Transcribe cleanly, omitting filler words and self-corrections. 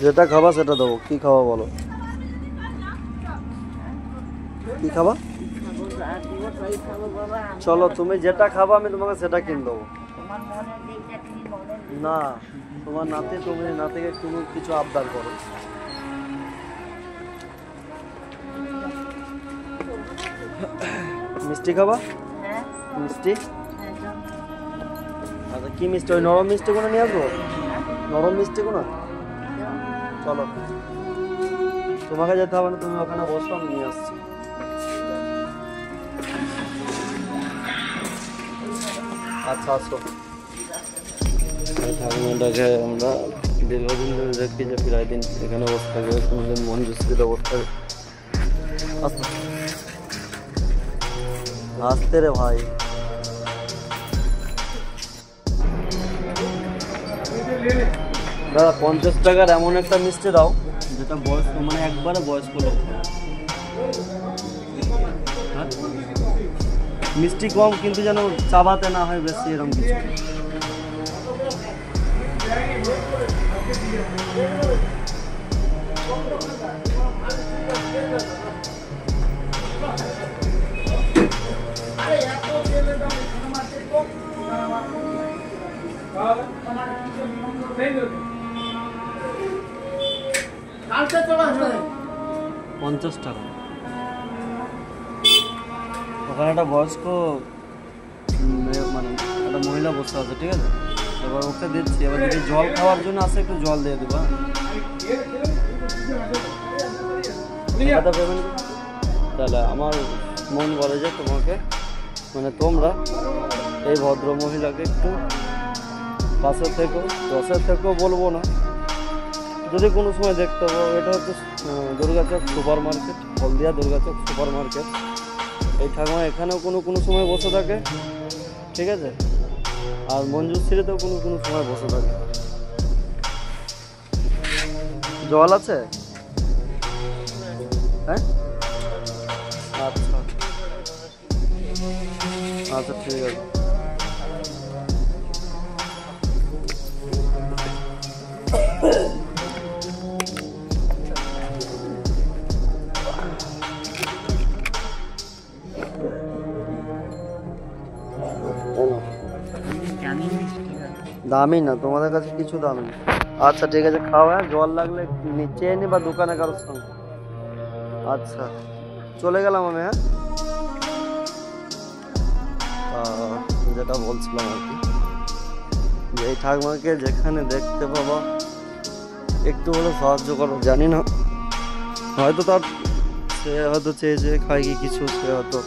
যেটা খাবা সেটা দেবো। কি খাবা বলো, কি খাবা? চলো তুমি যেটা খাবা আমি তোমাকে সেটা কিনে দেবো। না, তোমার নাতি, তুমি নাতিকে কোনো কিছু আবদার করো। মিষ্টি খাবা? মিষ্টি? আচ্ছা কি মিষ্টি? ওই নরম মিষ্টি কোনো নিয়ে আসবো? নরম মিষ্টি কোনো? চলো, তোমাকে যেতে হবে না, তুমি ওখানে বসো, আমি নিয়ে আসছি। আচ্ছা আসো। ঠাকুমাটাকে আমরা দীর্ঘদিন ধরে দেখি যে প্রায় দিন এখানে বসে থাকে, কোনোদিন মঞ্জুশ্রীতে বসে থাকে। আচ্ছা আসতে রে ভাই। দাদা 50 টাকার এমন একটা মিষ্টি দাও যেটা বয়স্ক, মানে একবারে বয়স্ক লোক। হ্যাঁ মিষ্টি কম কিন্তু যেন চাবাতে না হয় বেশি, এরকম কিছু। পঞ্চাশ টাকা। ওখানে একটা বয়স্ক মানে একটা মহিলা বসে আছে, ঠিক আছে? এবার ওকে দিচ্ছি, এবার যদি জল খাওয়ার জন্য আসে একটু জল দিয়ে দেবো। তাহলে আমার মন বলে যে তোমাকে, মানে তোমরা এই ভদ্র মহিলাকে একটু পাশে থেকেও বলবো না, যদি কোনো সময় দেখতে পাবো। এটা হচ্ছে দুর্গাচক সুপার মার্কেট, হলদিয়া দুর্গাচক সুপার মার্কেট। এই ঠাকুমা এখানেও কোনো সময় বসে থাকে, ঠিক আছে? আর মঞ্জুশ্রীতেও কোনো সময় বসে থাকে। জল আছে? হ্যাঁ আচ্ছা আচ্ছা ঠিক আছে। দামি না, তোমাদের কাছে কিছু দামি না। আচ্ছা ঠিক আছে, খাও। হ্যাঁ জল লাগলে নিচে এনে বা দোকানে কারোর সঙ্গে। আচ্ছা চলে গেলাম আমি। হ্যাঁ যেটা বলছিলাম আর কি, যে এই ঠাকুমাকে যেখানে দেখতে পাবো একটু হলে সাহায্য করো। জানি না, হয়তো তার সে হয়তো চেয়েছে খাই কি কিছু, সে হয়তো